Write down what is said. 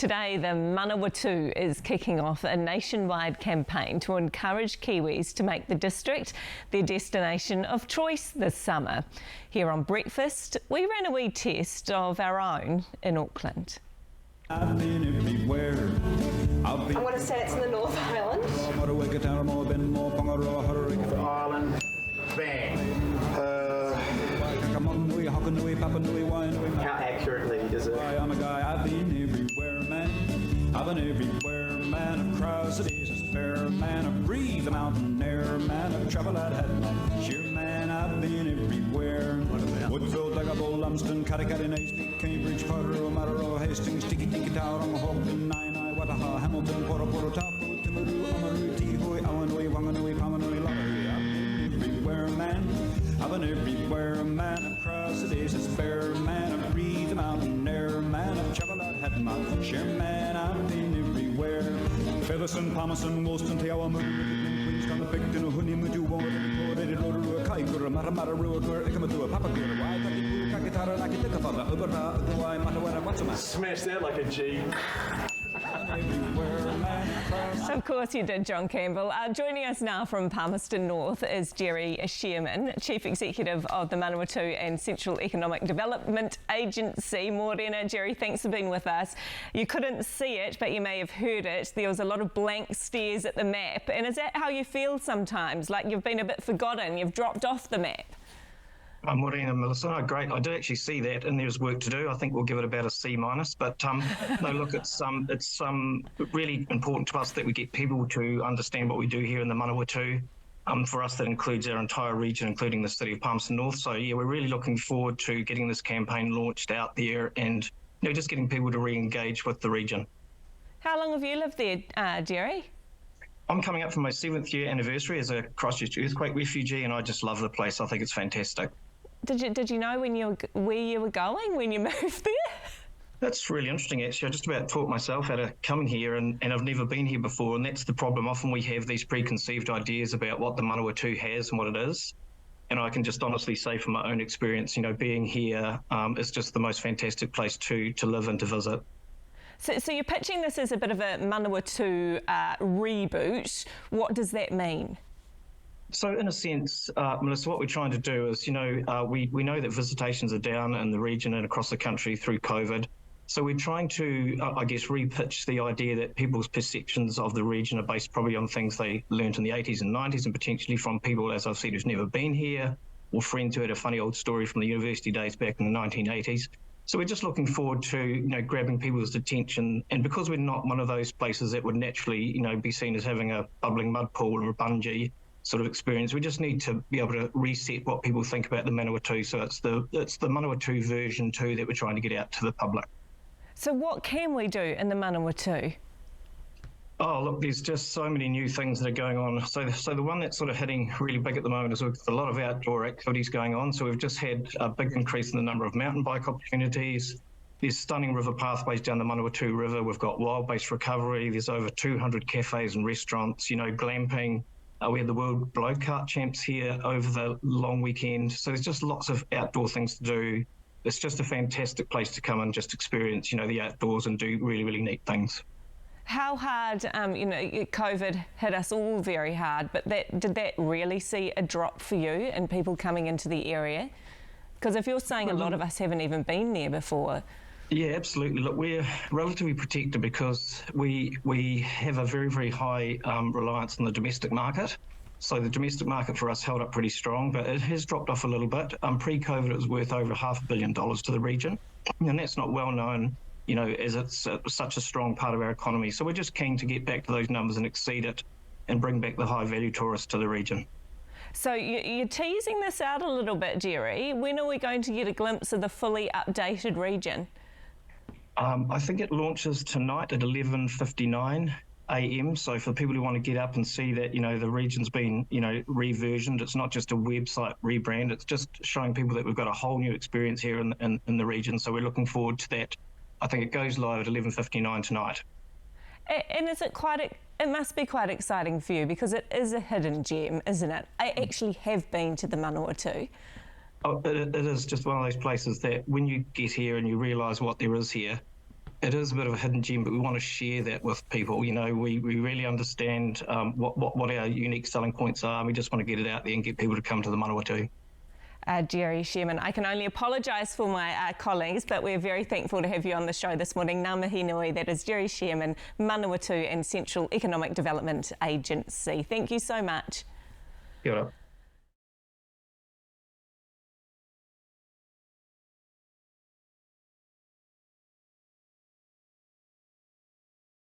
Today, the Manawatū is kicking off a nationwide campaign to encourage Kiwis to make the district their destination of choice this summer. Here on Breakfast, we ran a wee test of our own in Auckland. I've been everywhere. I'm going to say it's in the North Island. Island, bang. How accurately is it? I'm a guy, I've been everywhere, man. I've been everywhere, man. I've crossed the seas, a spare man. I've breathed the mountain air, man. I've traveled, I've had my share, man. I've been everywhere. Woodville, Dagabo, Lumsden, Katikati, Naseby, Cambridge, Potter, Mataro, Hastings, Tiki Tiki Tower, Hogan, Nainai, Wataha, Hamilton, Poro, Tapu, Timaru, Amaru, Tihoi, Awanui, Wanganui, Pamanui, Laveri. I've been everywhere, man. I've been everywhere, man. I've crossed the seas, a spare man. I've breathed the mountain air, man. I've traveled, I've had my share, man. I've been everywhere. Featherstone, Palmerston, Woolston, Te Awa, Queenstown, Picton, Huni, Mudu, Warren, Rotorua, Kaikoura, Matamara, Ikamadua, Papagura, Waitaki, Kakitara, Nakitakafala, Ubera, Uguay, Matawara, Watsuma. Smash that like a G. Of course you did, John Campbell. Joining us now from Palmerston North is Jerry Shearman, Chief Executive of the Manawatū and Central Economic Development Agency. Morena, Jerry, thanks for being with us. You couldn't see it, but you may have heard it. There was a lot of blank stares at the map. And is that how you feel sometimes? Like you've been a bit forgotten, you've dropped off the map? Morena, Melissa, great. I did actually see that, and there's work to do. I think we'll give it about a C-. But no, look, it's really important to us that we get people to understand what we do here in the Manawatū. For us, that includes our entire region, including the city of Palmerston North. So yeah, we're really looking forward to getting this campaign launched out there, and just getting people to re-engage with the region. How long have you lived there, Jerry? I'm coming up for my 7th year anniversary as a Christchurch earthquake refugee, and I just love the place. I think it's fantastic. Did you know where you were going when you moved there? That's really interesting, actually. I just about taught myself how to come here, and I've never been here before, and that's the problem. Often we have these preconceived ideas about what the Manawatū has and what it is. And I can just honestly say from my own experience, being here is just the most fantastic place to live and to visit. So you're pitching this as a bit of a Manawatū reboot. What does that mean? So in a sense, Melissa, what we're trying to do is, we know that visitations are down in the region and across the country through COVID. So we're trying to, repitch the idea that people's perceptions of the region are based probably on things they learnt in the 80s and 90s, and potentially from people, as I've said, who's never been here, or friends who had a funny old story from the university days back in the 1980s. So we're just looking forward to, grabbing people's attention. And because we're not one of those places that would naturally, be seen as having a bubbling mud pool or a bungee sort of experience, we just need to be able to reset what people think about the Manawatū. So it's the Manawatū version 2 that we're trying to get out to the public. So what can we do in the Manawatū? Oh, look, there's just so many new things that are going on. So the one that's sort of hitting really big at the moment is we've got a lot of outdoor activities going on. So we've just had a big increase in the number of mountain bike opportunities. There's stunning river pathways down the Manawatū River. We've got wild-based recovery. There's over 200 cafes and restaurants, glamping. We had the World Blow Kart Champs here over the long weekend. So there's just lots of outdoor things to do. It's just a fantastic place to come and just experience, the outdoors and do really, really neat things. How hard, COVID hit us all very hard, but did that really see a drop for you and people coming into the area? Because if you're saying a lot of us haven't even been there before. Yeah, absolutely. Look, we're relatively protected because we have a very, very high reliance on the domestic market. So the domestic market for us held up pretty strong, but it has dropped off a little bit. Pre-COVID, it was worth over $500 million to the region, and that's not well known, as it's such a strong part of our economy. So we're just keen to get back to those numbers and exceed it and bring back the high-value tourists to the region. So you're teasing this out a little bit, Jerry. When are we going to get a glimpse of the fully updated region? I think it launches tonight at 11:59 a.m. So for people who want to get up and see that, the region's been, reversioned, it's not just a website rebrand, it's just showing people that we've got a whole new experience here in the region. So we're looking forward to that. I think it goes live at 11:59 tonight. And is it it must be quite exciting for you because it is a hidden gem, isn't it? I actually have been to the Manawatū. Oh, it is just one of those places that when you get here and you realise what there is here, It is a bit of a hidden gem, but we want to share that with people. You know, we really understand what our unique selling points are. We just want to get it out there and get people to come to the Manawatū. Jerry Shearman, I can only apologise for my colleagues, but we're very thankful to have you on the show this morning. Ngā mihi nui, that is Jerry Shearman, Manawatū and Central Economic Development Agency. Thank you so much. Kia ora.